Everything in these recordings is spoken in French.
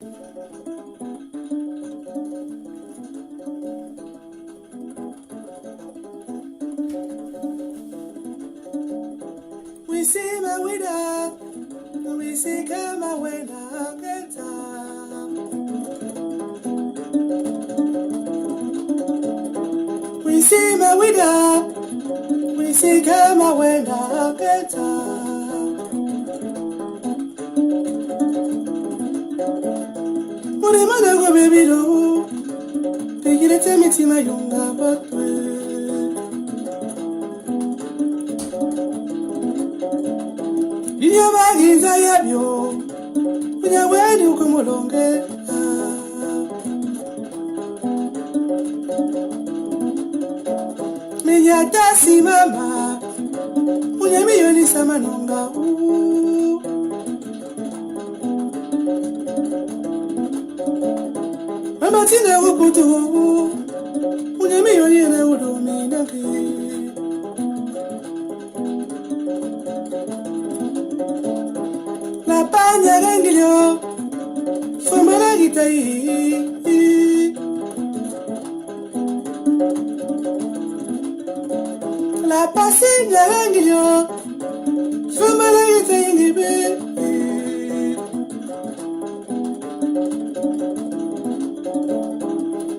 We see my winner, we see kama wena keta. We see my winner, we see kama wena keta. Muri mana go baby do, take it to me my yunga batwe. Iya bagiza yabyo, kunya wedi ukumulonge. Minya tasi mama, kunya miyoni sama nonga. Mama tina wukutu, kunya miyoni na udumi nanki. La pagna renglio, fama la guitai. La passigna renglio, fama la guitai nibe.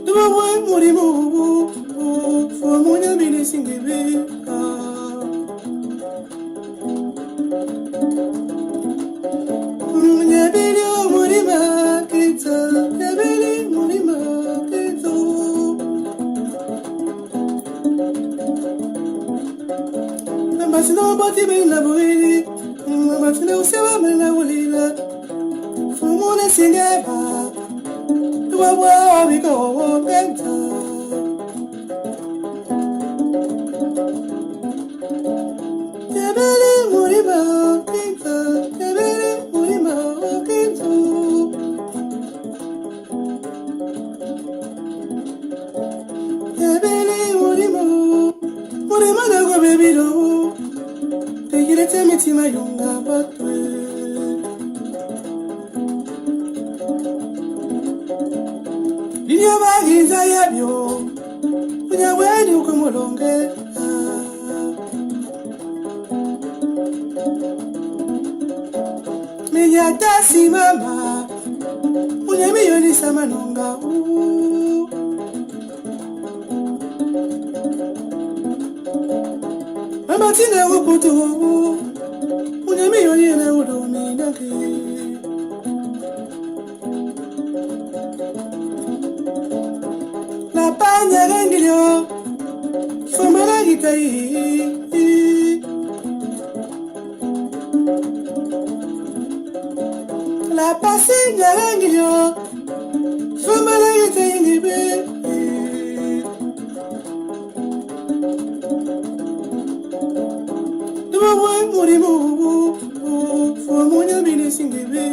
Duma boy murimu, fama nya bini singibe. Masino boti be na buili, masino sewa me na ulila. Fumule singeba, tuwa wa bigo kenta. Kebele muriba kenta, kebele muriba kenta. Kebele muriba, muriba na go baby do. Tegirete mitima yunga batwe. Iya bagiza yabyo, kunya wedi ukumulonge. Minya tasi mama, kunya miyoni sama nonga. Mama tina wukutu, kunya miyoni na udumi nanki. La pagna renglio, fama la guitai. La passigna renglio, fama la guitai nibe. Duma boy murimu, fama nya bini singibe.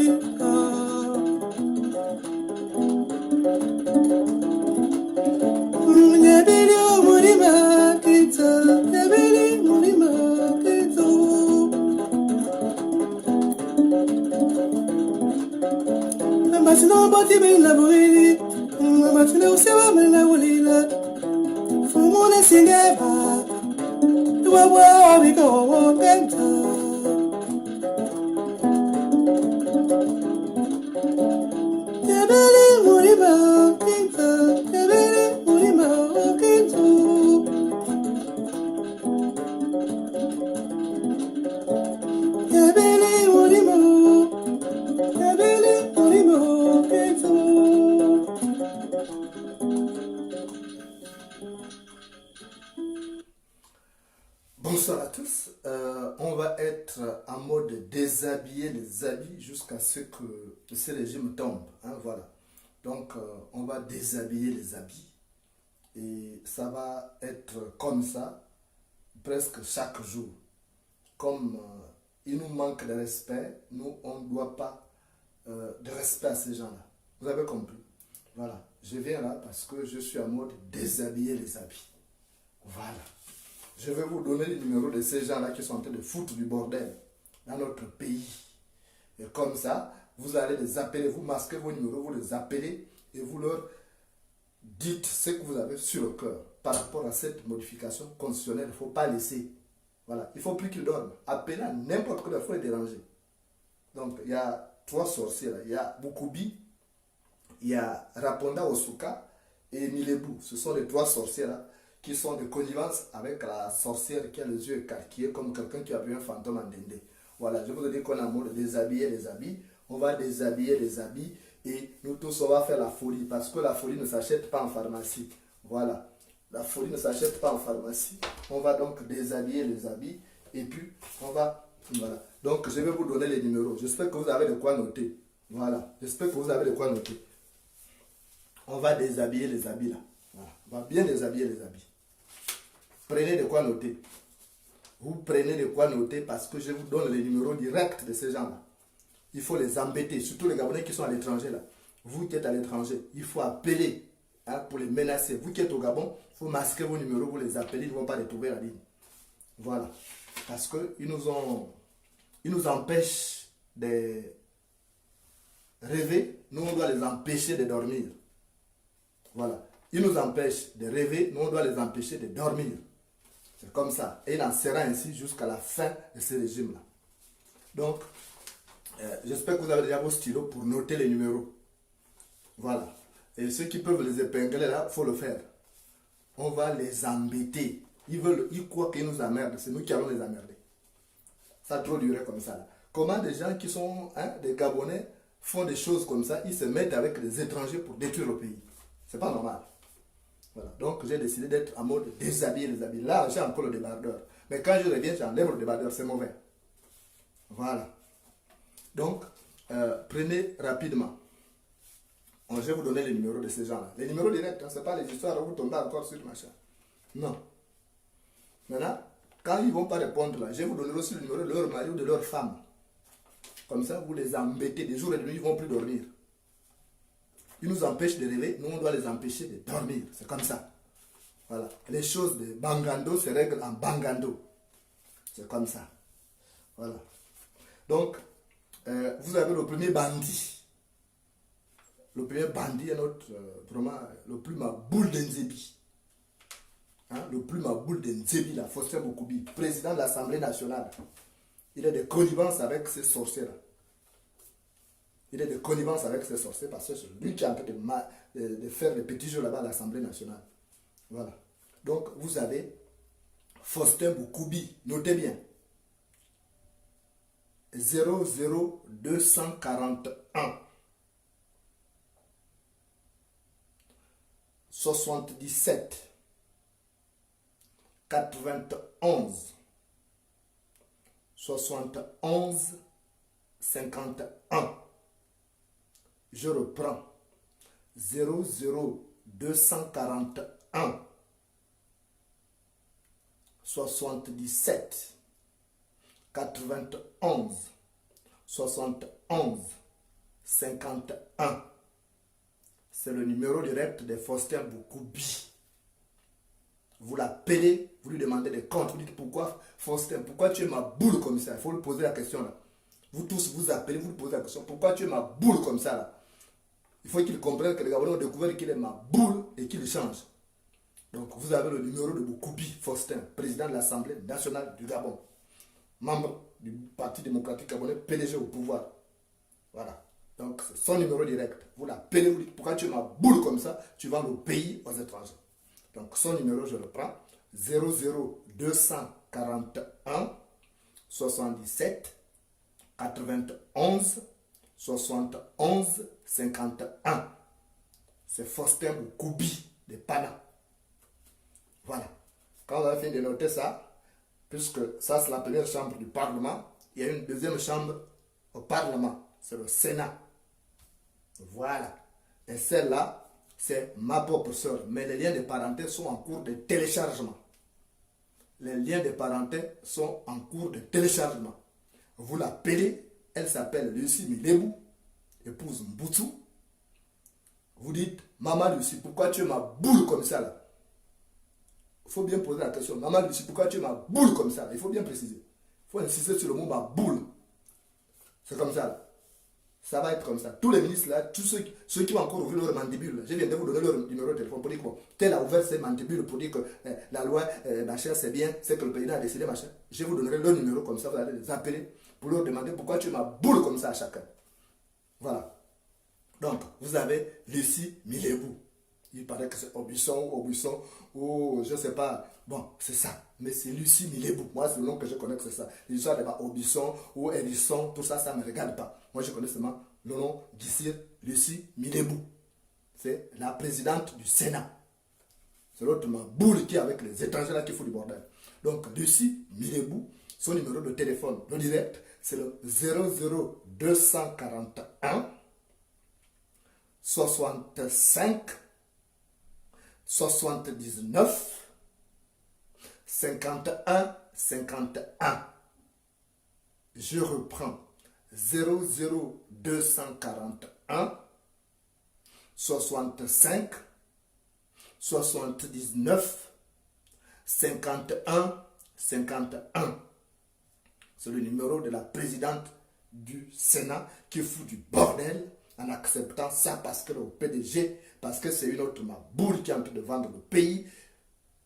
Masino boti be na buili, masino sewa me na ulila. Fumule singeba, tuwa wa bigo kenta. Kebele muriba kenta, kebele muriba kenta. Kebele muriba, kebele muriba kenta. Bonsoir à tous. On va être en mode déshabiller les habits jusqu'à ce que ce régime tombe. Hein, voilà. Donc, on va déshabiller les habits. Et ça va être comme ça presque chaque jour. Comme il nous manque de respect, nous, on ne doit pas de respect à ces gens-là. Vous avez compris? Voilà. Je viens là parce que je suis en mode déshabiller les habits. Voilà. Je vais vous donner le numéro de ces gens-là qui sont en train de foutre du bordel dans notre pays. Et comme ça, vous allez les appeler, vous masquez vos numéros, vous les appelez et vous leur dites ce que vous avez sur le cœur par rapport à cette modification constitutionnelle. Il ne faut pas laisser. Voilà. Il ne faut plus qu'ils dorment. Appelez à n'importe quelle heure, il faut les déranger. Donc, il y a 3 sorciers là. Il y a Bukubi, il y a Raponda Osuka et Milebu. Ce sont les 3 sorciers là qui sont de connivence avec la sorcière qui a les yeux écarquillés comme quelqu'un qui a vu un fantôme en dindé. Voilà, je vous ai dit qu'on a un mot de déshabiller les habits. On va déshabiller les habits et nous tous on va faire la folie parce que la folie ne s'achète pas en pharmacie. Voilà, la folie ne s'achète pas en pharmacie. On va donc déshabiller les habits et puis on va, voilà. Donc je vais vous donner les numéros. J'espère que vous avez de quoi noter. Voilà, j'espère que vous avez de quoi noter. On va déshabiller les habits là. Voilà. On va bien déshabiller les habits. Prenez de quoi noter. Vous prenez de quoi noter parce que je vous donne les numéros directs de ces gens-là. Il faut les embêter, surtout les Gabonais qui sont à l'étranger là. Vous qui êtes à l'étranger, il faut appeler pour les menacer. Vous qui êtes au Gabon, il faut masquer vos numéros, vous les appelez, ils ne vont pas retrouver la ligne. Voilà. Parce qu'ils nous empêchent de rêver, nous on doit les empêcher de dormir. Voilà. Ils nous empêchent de rêver, nous on doit les empêcher de dormir. C'est comme ça. Et il en sera ainsi jusqu'à la fin de ce régime-là. Donc, j'espère que vous avez déjà vos stylos pour noter les numéros. Voilà. Et ceux qui peuvent les épingler là, il faut le faire. On va les embêter. Ils croient qu'ils nous emmerdent. C'est nous qui allons les emmerder. Ça a trop duré comme ça. Là. Comment des gens qui sont des Gabonais font des choses comme ça, ils se mettent avec des étrangers pour détruire le pays. C'est pas normal. Voilà. Donc j'ai décidé d'être en mode déshabiller les habits. Là, j'ai encore le débardeur. Mais quand je reviens, j'enlève le débardeur, c'est mauvais. Voilà. Donc, prenez rapidement. Je vais vous donner les numéros de ces gens-là. Les numéros directs, ce n'est pas les histoires où vous tombez encore sur machin. Non. Maintenant, quand ils ne vont pas répondre là, je vais vous donner aussi le numéro de leur mari ou de leur femme. Comme ça, vous les embêtez. Des jours et de nuit, ils ne vont plus dormir. Ils nous empêchent de rêver, nous on doit les empêcher de dormir. C'est comme ça. Voilà. Les choses de Bangando se règlent en Bangando. C'est comme ça. Voilà. Donc, vous avez le premier bandit. Le premier bandit est notre, vraiment, le plus ma boule d'Nzebi. Le plus ma boule d'Nzebi, là, Faustin Boukoubi, président de l'Assemblée nationale. Il est de connivence avec ces sorciers-là. Il est de connivence avec ces sorciers parce que c'est lui qui est en train de faire les petits jeux là-bas à l'Assemblée nationale. Voilà. Donc, vous avez Faustin Boukoubi. Notez bien. 00241 77 91 71 51. Je reprends. 00241 77 91 71 51. C'est le numéro direct de Faustin Boukoubi. Vous l'appelez, vous lui demandez des comptes, vous dites pourquoi Faustin, pourquoi tu es ma boule comme ça? Il faut lui poser la question là. Vous tous vous appelez, vous lui posez la question, pourquoi tu es ma boule comme ça là? Il faut qu'il comprenne que les Gabonais ont découvert qu'il est ma boule et qu'il change. Donc vous avez le numéro de Boukoubi Faustin, président de l'Assemblée nationale du Gabon, membre du Parti démocratique gabonais, PDG au pouvoir. Voilà. Donc c'est son numéro direct. Vous l'appelez, vous dites pourquoi tu es ma boule comme ça, tu vends le pays aux étrangers. Donc son numéro, je le prends, 00241 77 91 71 51. C'est Faustin Boukoubi de Pana. Voilà. Quand on a fini de noter ça, puisque ça c'est la première chambre du Parlement, il y a une deuxième chambre au Parlement, c'est le Sénat. Voilà. Et celle-là, c'est ma propre soeur. Mais les liens de parenté sont en cours de téléchargement. Les liens de parenté sont en cours de téléchargement. Vous l'appelez, elle s'appelle Lucie Milebu, épouse Mboutou. Vous dites, Maman Lucie, pourquoi tu es ma boule comme ça là? Il faut bien poser la question. Maman Lucie, pourquoi tu es ma boule comme ça là? Il faut bien préciser. Il faut insister sur le mot ma boule. C'est comme ça là. Ça va être comme ça. Tous les ministres là, tous ceux qui ont encore ouvert leur mandibule, je viens de vous donner leur numéro de téléphone pour dire que bon, tel a ouvert ses mandibules pour dire que la loi, machin, c'est bien, c'est que le président a décidé, machin. Je vous donnerai leur numéro comme ça, vous allez les appeler pour leur demander pourquoi tu m'as boule comme ça à chacun. Voilà. Donc, vous avez Lucie Milebou. Il paraît que c'est Aubusson, ou je ne sais pas. Bon, c'est ça. Mais c'est Lucie Milebou. Moi, c'est le nom que je connais que c'est ça. L'histoire de Aubusson ou Hérisson, tout ça, ça ne me regarde pas. Moi, je connais seulement le nom d'ici, Lucie Milebou. C'est la présidente du Sénat. C'est l'autre boule qui est avec les étrangers là qui fout du bordel. Donc, Lucie Milebou, son numéro de téléphone, le direct, c'est le 00241 65 79 51 51. Je reprends 00241 65 79 51 51. C'est le numéro de la présidente du Sénat qui fout du bordel en acceptant ça parce que le PDG, parce que c'est une autre boule qui est en train de vendre le pays.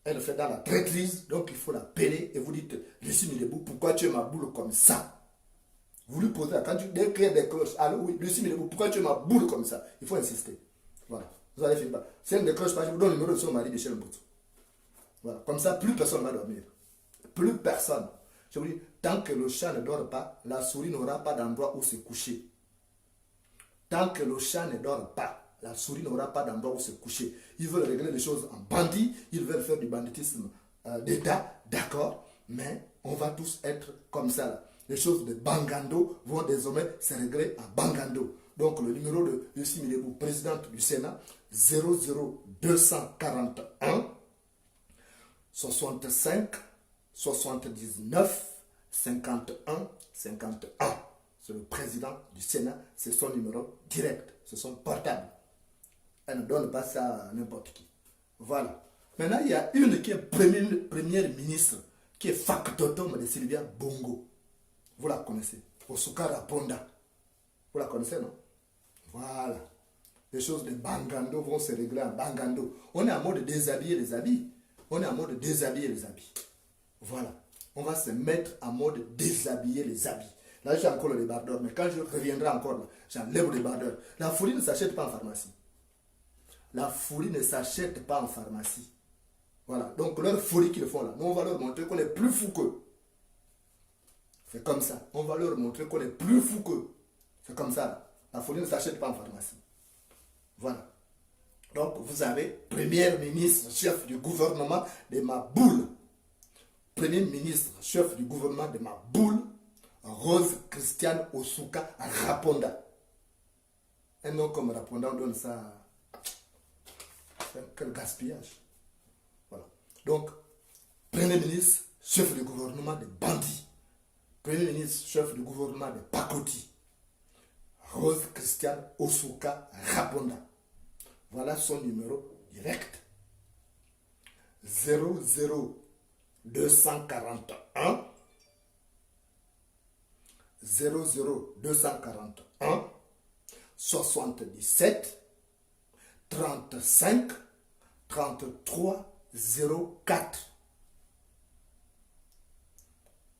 Elle fait dans la traîtrise, donc il faut la peler et vous dites, Lucie Milebou, pourquoi tu es ma boule comme ça? Vous lui posez, quand tu décris des cloches, allô, oui, Lucie Milebou, pourquoi tu es ma boule comme ça? Il faut insister. Voilà, vous allez finir. Si elle ne décroche pas, je vous donne le numéro de son mari, Michel Mboutou. Voilà, comme ça, plus personne ne va dormir. Plus personne. Je vous dis, tant que le chat ne dort pas, la souris n'aura pas d'endroit où se coucher. Tant que le chat ne dort pas, la souris n'aura pas d'endroit où se coucher. Ils veulent régler les choses en bandit, ils veulent faire du banditisme d'État, d'accord, mais on va tous être comme ça. Là. Les choses de Bangando vont désormais se régler à Bangando. Donc le numéro de Lucie Milebou, présidente du Sénat, 00241 65 79 51 51. C'est le président du Sénat, c'est son numéro direct, c'est son portable. Elle ne donne pas ça à n'importe qui. Voilà. Maintenant, il y a une qui est première ministre, qui est factotum de Sylvia Bongo. Vous la connaissez. Osukara Ponda. Vous la connaissez, non? Voilà. Les choses de Bangando vont se régler en Bangando. On est en mode de déshabiller les habits. On est en mode de déshabiller les habits. Voilà. On va se mettre en mode déshabiller les habits. Là, j'ai encore le débardeur, mais quand je reviendrai encore là, j'enlève le débardeur. La folie ne s'achète pas en pharmacie. La folie ne s'achète pas en pharmacie. Voilà. Donc, leur folie qu'ils font là, nous, on va leur montrer qu'on est plus fou qu'eux. C'est comme ça. On va leur montrer qu'on est plus fou qu'eux. C'est comme ça. Là. La folie ne s'achète pas en pharmacie. Voilà. Donc, vous avez Premier ministre, chef du gouvernement de ma boule. Premier ministre, chef du gouvernement de ma boule, Rose Christiane Osuka Raponda. Un nom comme Raponda, on donne ça. Quel gaspillage. Voilà. Donc, Premier ministre, chef du gouvernement de bandits. Premier ministre, chef du gouvernement de Pakoti. Rose Christiane Osuka Raponda. Voilà son numéro direct. 00241 00241 77 35 33 04.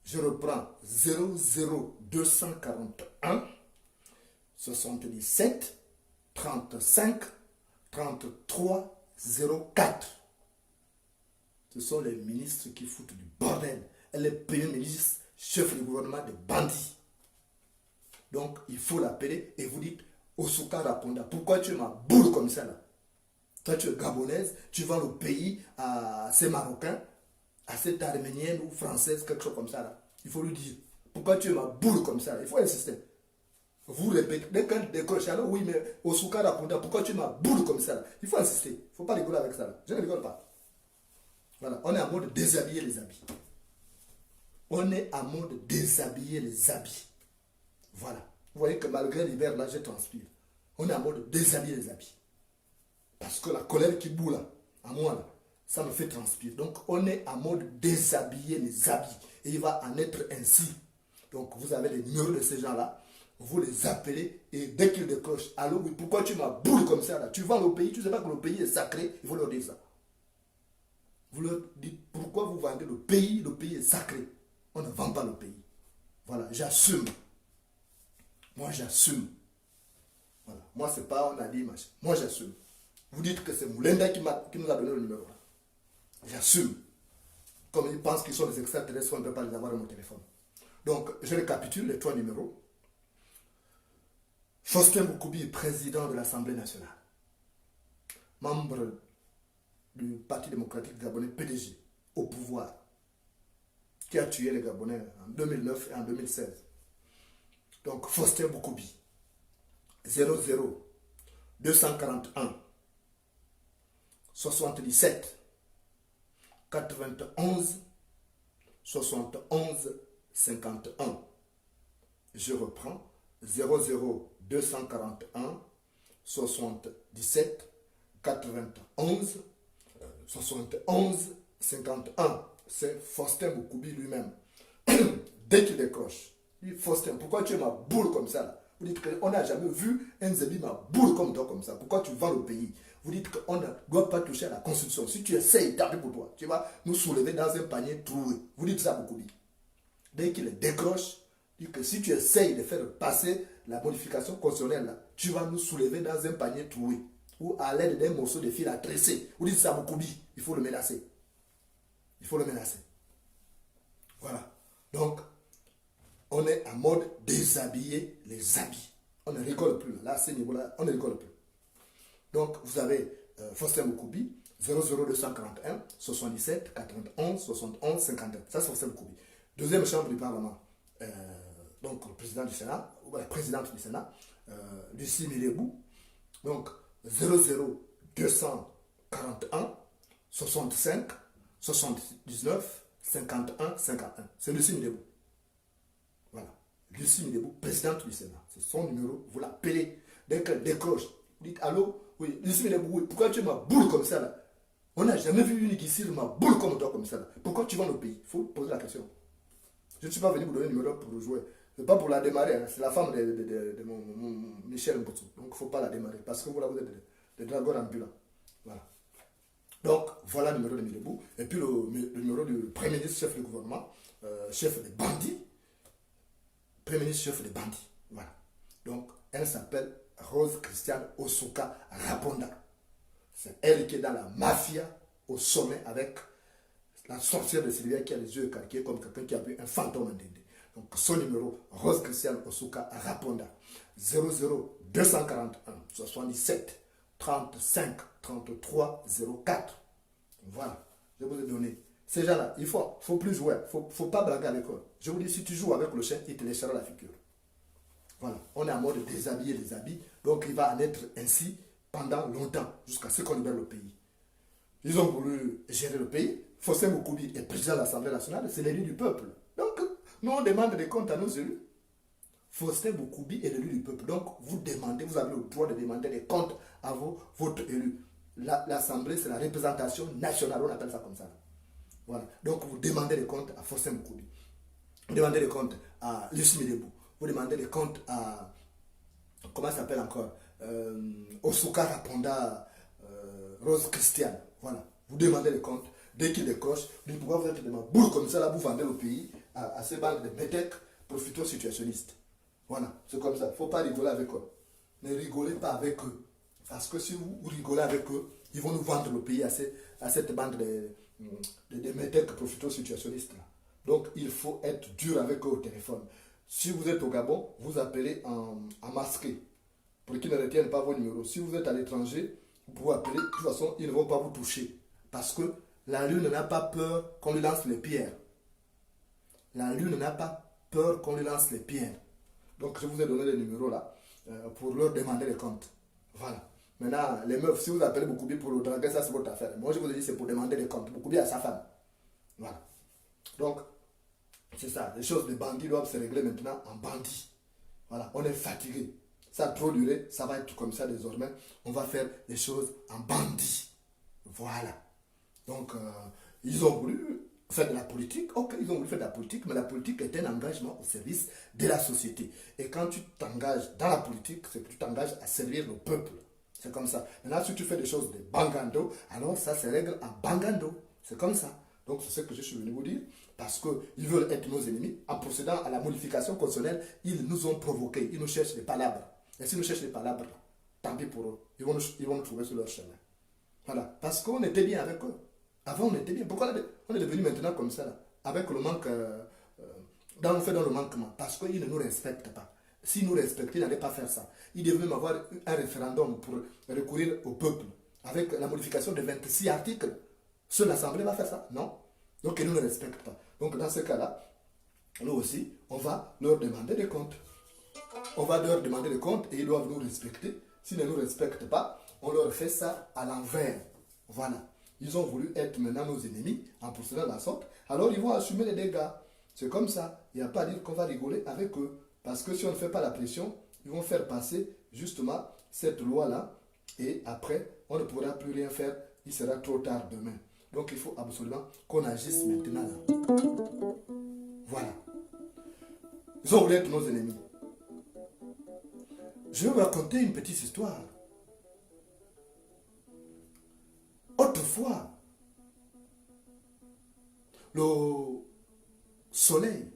Je reprends 00241 77 35 33 04. Ce sont les ministres qui foutent du bordel. Elle est premier ministre, chef du gouvernement des bandits. Donc, il faut l'appeler et vous dites, Osuka Raponda, pourquoi tu m'as boule comme ça là? Toi, tu es gabonaise, tu vends le pays à ces Marocains, à cette Arménienne ou Française, quelque chose comme ça là. Il faut lui dire, pourquoi tu m'as boule comme ça là? Il faut insister. Vous répétez, dès qu'elle décroche, alors oui, mais Osuka Raponda, pourquoi tu m'as boule comme ça là? Il faut insister. Il ne faut pas rigoler avec ça là. Je ne rigole pas. Voilà, on est en mode de déshabiller les habits. On est en mode de déshabiller les habits. Voilà. Vous voyez que malgré l'hiver, là, je transpire. On est en mode de déshabiller les habits. Parce que la colère qui bout là, à moi là, ça me fait transpirer. Donc, on est en mode de déshabiller les habits. Et il va en être ainsi. Donc, vous avez les numéros de ces gens-là. vous les appelez et dès qu'ils décrochent, allô, oui, pourquoi tu m'as boule comme ça là? Tu vends le pays, tu ne sais pas que le pays est sacré, il faut leur dire ça. Vous leur dites pourquoi vous vendez le pays est sacré. On ne vend pas le pays. Voilà, j'assume. Moi, j'assume. Voilà. Moi, c'est pas on a dit machin. Moi, j'assume. Vous dites que c'est Moulenda qui nous a donné le numéro. J'assume. Comme ils pensent qu'ils sont des extraterrestres, on ne peut pas les avoir dans mon téléphone. Donc, je récapitule les 3 numéros. Faustin Boukoubi, président de l'Assemblée nationale. Membre du Parti démocratique gabonais, PDG, au pouvoir, qui a tué les Gabonais en 2009 et en 2016. Donc, Faustin Boukoubi, 00 241 77 91 71 51. Je reprends, 00 241 77 91 71 51. C'est Faustin Boukoubi lui-même. Dès qu'il décroche, il dit Faustin, pourquoi tu es ma boule comme ça là? Vous dites qu'on n'a jamais vu un Zébi ma boule comme toi comme ça. Pourquoi tu vends le pays? Vous dites qu'on ne doit pas toucher à la constitution. Si tu essayes, taper pour toi, tu vas nous soulever dans un panier troué. Vous dites ça Boukoubi. Dès qu'il décroche, il dit que si tu essayes de faire passer la modification constitutionnelle là, tu vas nous soulever dans un panier troué. Ou à l'aide d'un morceau de fil à tresser. Vous dites ça Boukoubi. Il faut le menacer. Il faut le menacer. Voilà. Donc, on est en mode déshabiller les habits. On ne rigole plus. Là, à ce niveau-là, on ne rigole plus. Donc, vous avez Faustin Boukoubi, 00241 77 91 71 51. Ça, c'est Faustin Boukoubi. Deuxième chambre du Parlement. Donc, le président du Sénat, ou la présidente du Sénat, Lucie Milébou. Donc, 00241 65 79 51 51. C'est Lucie Milébou. Voilà. Lucie Milébou, présidente du Sénat. C'est son numéro. Vous l'appelez. Dès qu'elle décroche, vous dites allô? Oui, Lucie Milébou, oui. Pourquoi tu es ma boule comme ça là? On n'a jamais vu une qui sire ma boule comme toi comme ça là. Pourquoi tu vends le pays? Il faut poser la question. Je ne suis pas venu vous donner le numéro pour jouer. Ce n'est pas pour la démarrer. Hein. C'est la femme de mon Michel Mboutou. Donc il ne faut pas la démarrer. Parce que voilà, vous êtes des dragons ambulants. Voilà. Donc voilà le numéro de Milébou. Et puis le numéro du Premier ministre, chef du gouvernement, chef des bandits. Premier ministre, chef des bandits. Voilà. Donc elle s'appelle Rose Christiane Osuka Raponda. C'est elle qui est dans la mafia au sommet avec la sorcière de Sylvia qui a les yeux écarquillés comme quelqu'un qui a vu un fantôme en Dindé. Donc son numéro, Rose Christiane Osuka Raponda, 00 241 77 35 33 04. Voilà, je vous ai donné. Ces gens-là, il faut plus jouer, il ne faut pas blaguer avec eux. Je vous dis, si tu joues avec le chien, il te laissera la figure. Voilà, on est en mode déshabiller les habits, donc il va en être ainsi pendant longtemps, jusqu'à ce qu'on libère le pays. Ils ont voulu gérer le pays. Faustin Boukoubi est président de l'Assemblée nationale, c'est l'élu du peuple. Donc, nous on demande des comptes à nos élus. Faustin Boukoubi est l'élu du peuple. Donc, vous avez le droit de demander des comptes à votre élu. L'Assemblée, c'est la représentation nationale, on appelle ça comme ça. Voilà. Donc, vous demandez des comptes à Faustin Boukoubi. Vous demandez des comptes à Lucie Milébou. Vous demandez des comptes à, comment ça s'appelle encore, Osuka Raponda, Rose Christiane. Voilà. Vous demandez des comptes. Dès qu'il décroche, vous dites pourquoi vous êtes de ma boule comme ça, là, vous vendez le pays à ces banques de métèques profito-situationnistes. Voilà, c'est comme ça. Il ne faut pas rigoler avec eux. Ne rigolez pas avec eux. Parce que si vous rigolez avec eux, ils vont nous vendre le pays à cette bande de métèques profito-situationnistes. Donc, il faut être dur avec eux au téléphone. Si vous êtes au Gabon, vous appelez en masqué pour qu'ils ne retiennent pas vos numéros. Si vous êtes à l'étranger, vous pouvez appeler. De toute façon, ils ne vont pas vous toucher. Parce que la Lune n'a pas peur qu'on lui lance les pierres. La Lune n'a pas peur qu'on lui lance les pierres. Donc, je vous ai donné les numéros là pour leur demander les comptes. Voilà. Maintenant, les meufs, si vous appelez Boukoubi pour le draguer, ça c'est votre affaire. Moi, je vous ai dit, c'est pour demander des comptes. Boukoubi à sa femme. Voilà. Donc, c'est ça. Les choses de bandits doivent se régler maintenant en bandits. Voilà. On est fatigué. Ça a trop duré. Ça va être comme ça désormais. On va faire les choses en bandits. Voilà. Donc, ils ont voulu faire de la politique. Ok, ils ont voulu faire de la politique, mais la politique est un engagement au service de la société. Et quand tu t'engages dans la politique, c'est que tu t'engages à servir le peuple. C'est comme ça. Maintenant, si tu fais des choses de bangando, alors ça se règle en bangando. C'est comme ça. Donc, c'est ce que je suis venu vous dire. Parce qu'ils veulent être nos ennemis. En procédant à la modification constitutionnelle, ils nous ont provoqués. Ils nous cherchent des palabres. Et s'ils nous cherchent des palabres, tant pis pour eux. Ils vont nous trouver sur leur chemin. Voilà. Parce qu'on était bien avec eux. Avant, on était bien. Pourquoi on est devenu maintenant comme ça là? Avec le manque. On fait dans le manquement. Parce qu'ils ne nous respectent pas. S'ils nous respectaient, ils n'allaient pas faire ça. Ils devaient même avoir un référendum pour recourir au peuple. Avec la modification de 26 articles. Seule l'Assemblée va faire ça? Non. Donc ils ne nous respectent pas. Donc dans ce cas-là, nous aussi, on va leur demander des comptes. On va leur demander des comptes et ils doivent nous respecter. S'ils ne nous respectent pas, on leur fait ça à l'envers. Voilà. Ils ont voulu être maintenant nos ennemis en procédant de la sorte. Alors ils vont assumer les dégâts. C'est comme ça. Il n'y a pas à dire qu'on va rigoler avec eux. Parce que si on ne fait pas la pression, ils vont faire passer justement cette loi-là. Et après, on ne pourra plus rien faire. Il sera trop tard demain. Donc il faut absolument qu'on agisse maintenant là. Voilà. Ils ont voulu être nos ennemis. Je vais vous raconter une petite histoire. Autrefois, le soleil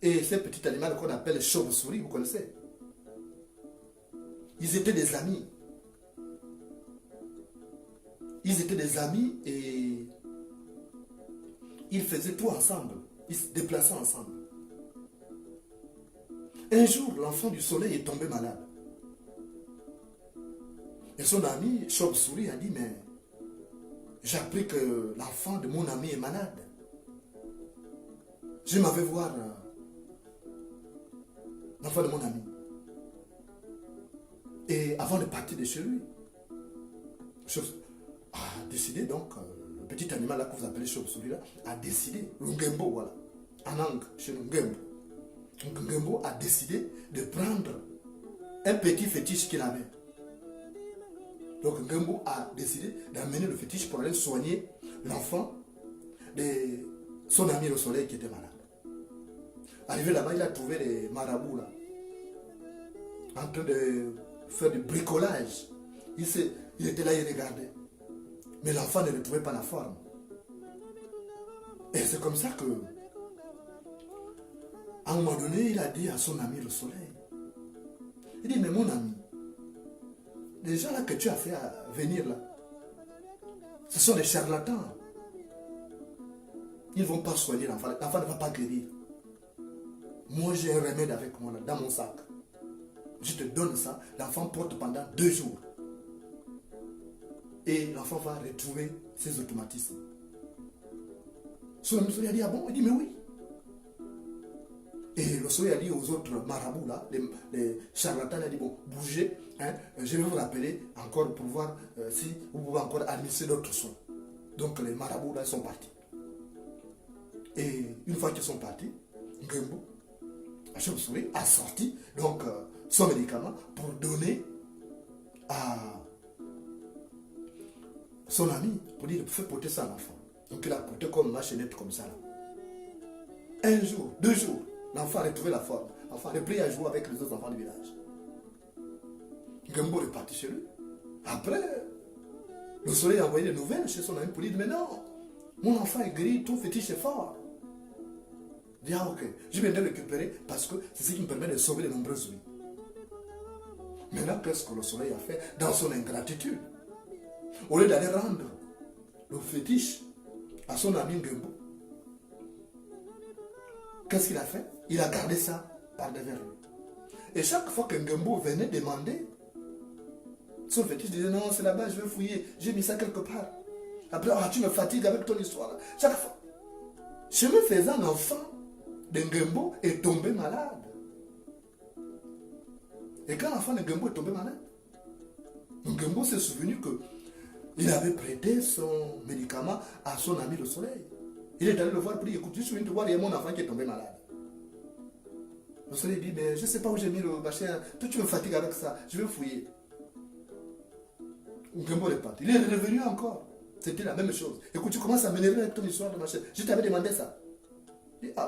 et ces petits animaux qu'on appelle chauve-souris, vous connaissez? Ils étaient des amis. Ils étaient des amis et ils faisaient tout ensemble. Ils se déplaçaient ensemble. Un jour, l'enfant du soleil est tombé malade. Et son ami, chauve-souris, a dit, mais j'ai appris que l'enfant de mon ami est malade. Je m'en vais voir l'enfant de mon ami. Et avant de partir de chez lui, a décidé donc, le petit animal là que vous appelez chauve-souris là, a décidé, le Ngembo, voilà, en langue, chez le Ngembo. Donc Ngembo a décidé de prendre un petit fétiche qu'il avait. Donc Ngembo a décidé d'amener le fétiche pour aller soigner l'enfant de son ami le soleil qui était malade. Arrivé là-bas, il a trouvé les marabouts là, en train de faire du bricolage. Il était là, il regardait. Mais l'enfant ne retrouvait pas la forme. Et c'est comme ça que, à un moment donné, il a dit à son ami le soleil, il dit, mais mon ami, les gens là que tu as fait venir là, ce sont des charlatans. Ils ne vont pas soigner l'enfant. L'enfant ne va pas guérir. Moi, j'ai un remède avec moi là, dans mon sac. Je te donne ça. L'enfant porte pendant 2 jours. Et l'enfant va retrouver ses automatismes. Son ami a dit, ah bon? Il dit, mais oui. Et le soleil a dit aux autres marabouts là, les charlatans, il a dit, bon, bougez, hein, je vais vous rappeler encore pour voir si vous pouvez encore administrer d'autres soins. Donc les marabouts là, ils sont partis. Et une fois qu'ils sont partis, Ngembo, la chauve-souris, a sorti donc son médicament pour donner à son ami, pour dire, fais porter ça à l'enfant. Donc il a porté comme une machinette comme ça là. 1 jour, 2 jours, l'enfant a retrouvé la forme. L'enfant a repris à jouer avec les autres enfants du village. Ngembo est parti chez lui. Après, le soleil a envoyé des nouvelles chez son ami pour dire, mais non, mon enfant est guéri, tout fétiche est fort. Il dit, ah ok, je viens de le récupérer parce que c'est ce qui me permet de sauver de nombreuses vies. Maintenant, qu'est-ce que le soleil a fait dans son ingratitude? Au lieu d'aller rendre le fétiche à son ami Ngembo, qu'est-ce qu'il a fait? Il a gardé ça par derrière lui. Et chaque fois que Ngembo venait demander, son fétiche disait, non, c'est là-bas, je vais fouiller, j'ai mis ça quelque part. Après, tu me fatigues avec ton histoire. Chaque fois. Chemin faisant, l'enfant de Ngembo est tombé malade. Et quand l'enfant de Ngembo est tombé malade, Ngembo s'est souvenu qu'il avait prêté son médicament à son ami le soleil. Il est allé le voir pour dire, écoute, je suis venu te voir, il y a mon enfant qui est tombé malade. Le soleil dit, mais je ne sais pas où j'ai mis le machin, toi tu me fatigues avec ça, je vais fouiller. Ngembo est parti. Il est revenu encore. C'était la même chose. Et quand tu commences à m'énerver avec ton histoire de machin, je t'avais demandé ça.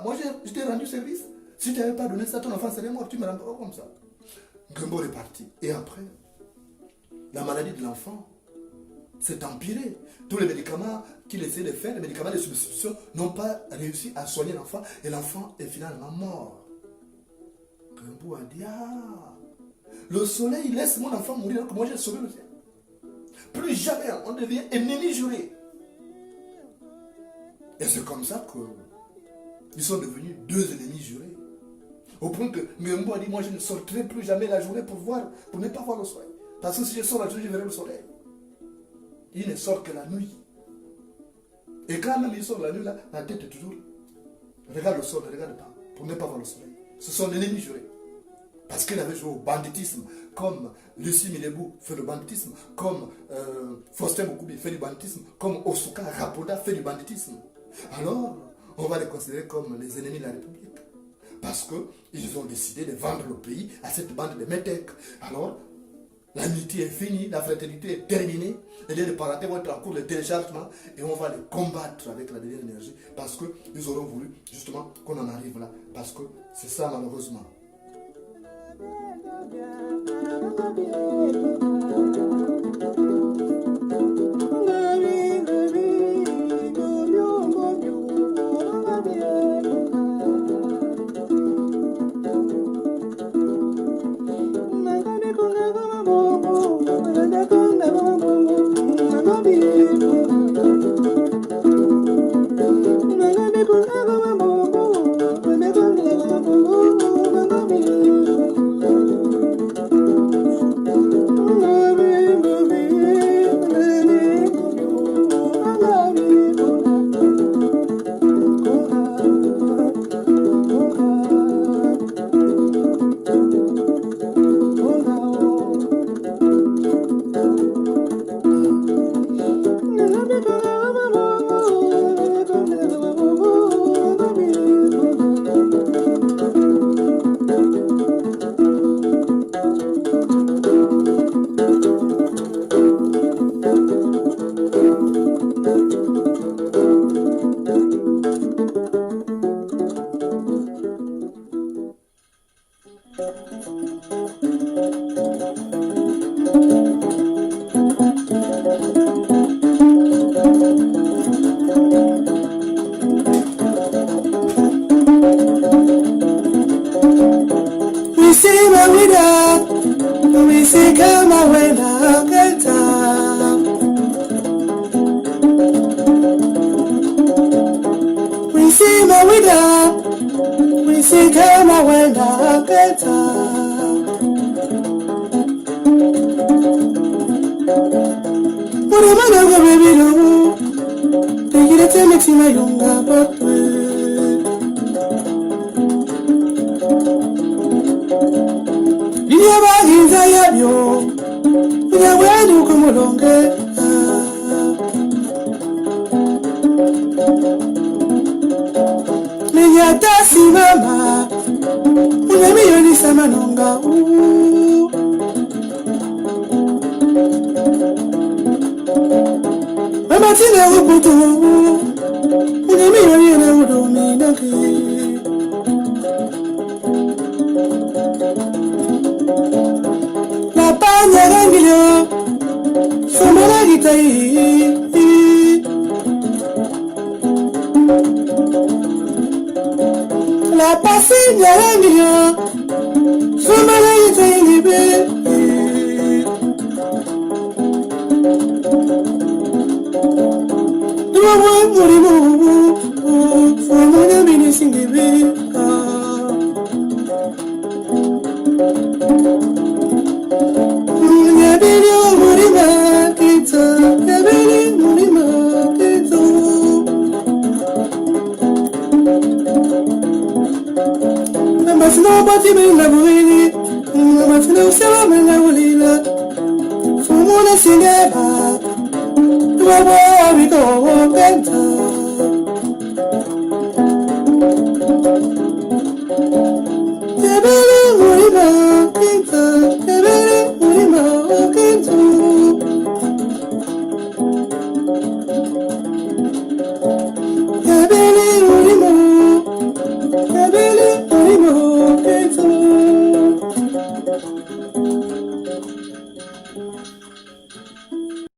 Moi, je t'ai rendu service. Si tu n'avais pas donné ça, ton enfant serait mort. Tu me rends pas comme ça. Gumbo est parti. Et après, la maladie de l'enfant s'est empirée. Tous les médicaments qu'il essayait de faire, les médicaments de substitution, n'ont pas réussi à soigner l'enfant. Et l'enfant est finalement mort. Gumbo a dit, le soleil laisse mon enfant mourir alors que moi j'ai sauvé le sien. Plus jamais on devient ennemi juré. Et c'est comme ça qu'ils sont devenus deux ennemis jurés. Au point que Gumbo a dit, moi je ne sortirai plus jamais la journée pour ne pas voir le soleil. Parce que si je sors la journée, je verrai le soleil. Il ne sort que la nuit. Et quand même il sort la nuit, là, la tête est toujours. Regarde le sol, ne regarde pas. Pour ne pas voir le soleil. Ce sont l'ennemi juré. Parce qu'il avait joué au banditisme, comme Lucie Milebou fait le banditisme, comme Faustin Boukoubi fait du banditisme, comme Osuka Rapoda fait du banditisme. Alors, on va les considérer comme les ennemis de la République. Parce qu'ils ont décidé de vendre le pays à cette bande de métèques. Alors, l'amitié est finie, la fraternité est terminée, les liens de parenté vont être en cours de téléchargement et on va les combattre avec la dernière énergie parce qu'ils auront voulu justement qu'on en arrive là. Parce que c'est ça malheureusement.